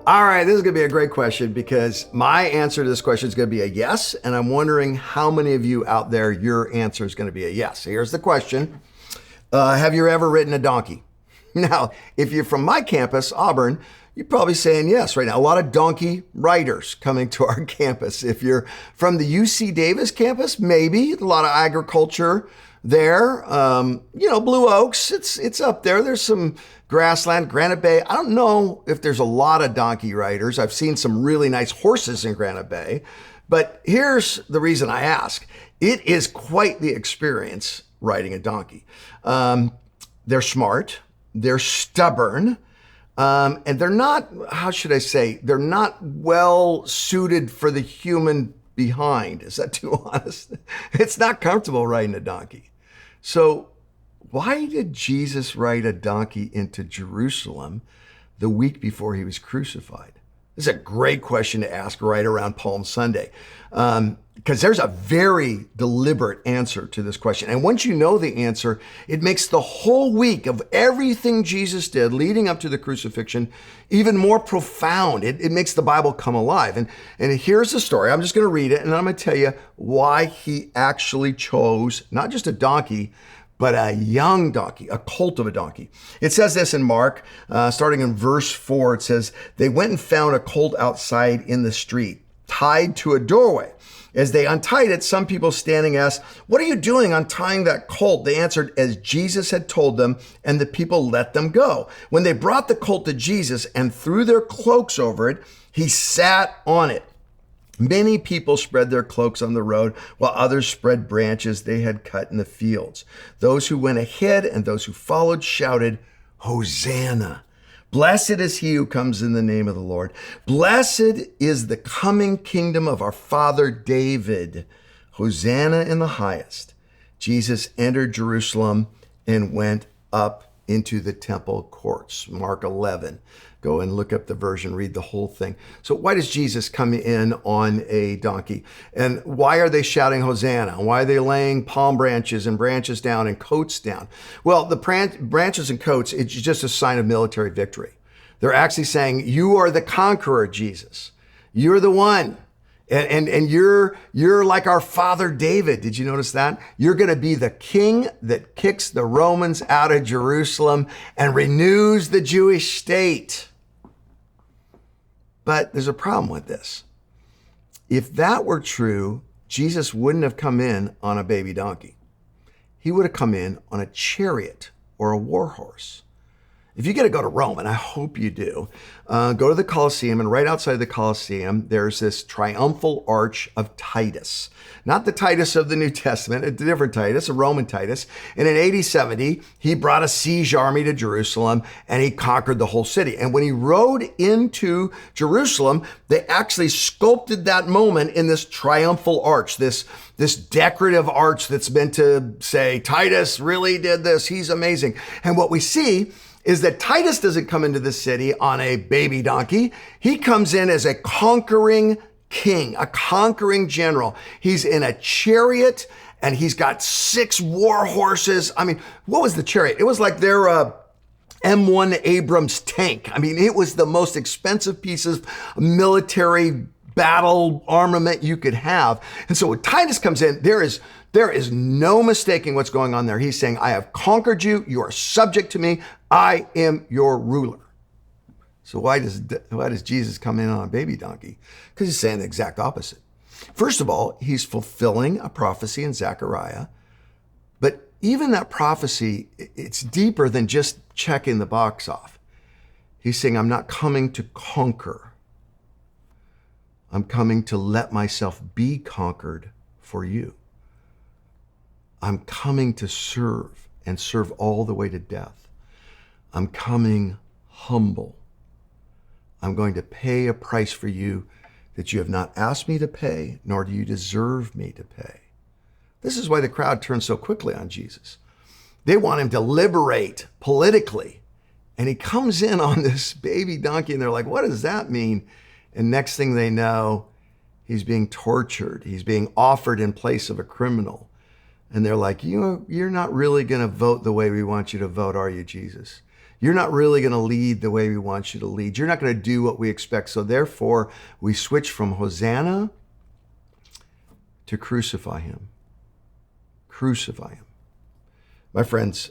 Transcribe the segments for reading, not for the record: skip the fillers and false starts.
All right, this is going to be a great question because my answer to this question is going to be a yes. And I'm wondering how many of you out there, your answer is going to be a yes. Here's the question. Have you ever ridden a donkey? Now, if you're from my campus, Auburn, you're probably saying yes right now. A lot of donkey riders coming to our campus. If you're from the UC Davis campus, maybe a lot of agriculture there. Blue Oaks, it's up there. There's some grassland, Granite Bay. I don't know if there's a lot of donkey riders. I've seen some really nice horses in Granite Bay. But here's the reason I ask. It is quite the experience riding a donkey. They're smart. They're stubborn. And they're not, how should I say, they're not well suited for the human behind. Is that too honest? It's not comfortable riding a donkey. So why did Jesus ride a donkey into Jerusalem the week before he was crucified? This is a great question to ask right around Palm Sunday, because there's a very deliberate answer to this question. And once you know the answer, it makes the whole week of everything Jesus did leading up to the crucifixion even more profound. It makes the Bible come alive. And here's the story. I'm just going to read it, and I'm going to tell you why he actually chose not just a donkey, but a young donkey, a colt of a donkey. It says this in Mark, starting in verse 4, it says, "They went and found a colt outside in the street, tied to a doorway. As they untied it, some people standing asked, 'What are you doing untying that colt?' They answered as Jesus had told them, and the people let them go. When they brought the colt to Jesus and threw their cloaks over it, he sat on it. Many people spread their cloaks on the road, while others spread branches they had cut in the fields. Those who went ahead and those who followed shouted, 'Hosanna! Blessed is he who comes in the name of the Lord. Blessed is the coming kingdom of our father David. Hosanna in the highest.' Jesus entered Jerusalem and went up into the temple courts." Mark 11. Go and look up the version, read the whole thing. So why does Jesus come in on a donkey? And why are they shouting Hosanna? Why are they laying palm branches and branches down and coats down? Well, the branches and coats, it's just a sign of military victory. They're actually saying, you are the conqueror, Jesus. You're the one. And you're like our father David. Did you notice that? You're going to be the king that kicks the Romans out of Jerusalem and renews the Jewish state. But there's a problem with this. If that were true, Jesus wouldn't have come in on a baby donkey. He would have come in on a chariot or a war horse. If you get to go to Rome, and I hope you do, go to the Colosseum, and right outside the Colosseum, there's this triumphal arch of Titus. Not the Titus of the New Testament, a different Titus, a Roman Titus. And in AD 70, he brought a siege army to Jerusalem, and he conquered the whole city. And when he rode into Jerusalem, they actually sculpted that moment in this triumphal arch, this decorative arch that's meant to say, Titus really did this, he's amazing. And what we see is that Titus doesn't come into the city on a baby donkey. He comes in as a conquering king, a conquering general. He's in a chariot and he's got 6 war horses. I mean, what was the chariot? It was like their M1 Abrams tank. I mean, it was the most expensive piece of military battle armament you could have. And so when Titus comes in, there is no mistaking what's going on there. He's saying, I have conquered you. You are subject to me. I am your ruler. So why does Jesus come in on a baby donkey? Because he's saying the exact opposite. First of all, he's fulfilling a prophecy in Zechariah. But even that prophecy, it's deeper than just checking the box off. He's saying, I'm not coming to conquer. I'm coming to let myself be conquered for you. I'm coming to serve and serve all the way to death. I'm coming humble. I'm going to pay a price for you that you have not asked me to pay, nor do you deserve me to pay. This is why the crowd turns so quickly on Jesus. They want him to liberate politically. And he comes in on this baby donkey and they're like, what does that mean? And next thing they know, he's being tortured. He's being offered in place of a criminal. And they're like, you're not really going to vote the way we want you to vote, are you, Jesus? You're not really going to lead the way we want you to lead. You're not going to do what we expect. So therefore, we switch from Hosanna to crucify him. Crucify him. My friends,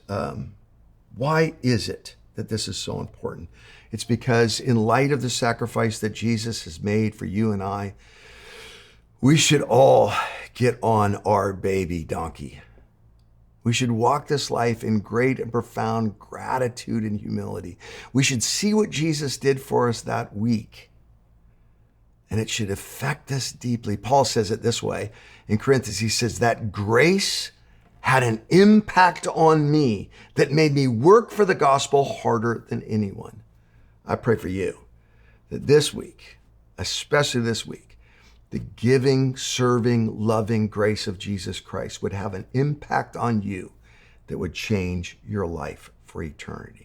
why is it that this is so important? It's because in light of the sacrifice that Jesus has made for you and I, we should all get on our baby donkey. We should walk this life in great and profound gratitude and humility. We should see what Jesus did for us that week, and it should affect us deeply. Paul says it this way in Corinthians. He says that grace had an impact on me that made me work for the gospel harder than anyone. I pray for you that this week, especially this week, the giving, serving, loving grace of Jesus Christ would have an impact on you that would change your life for eternity.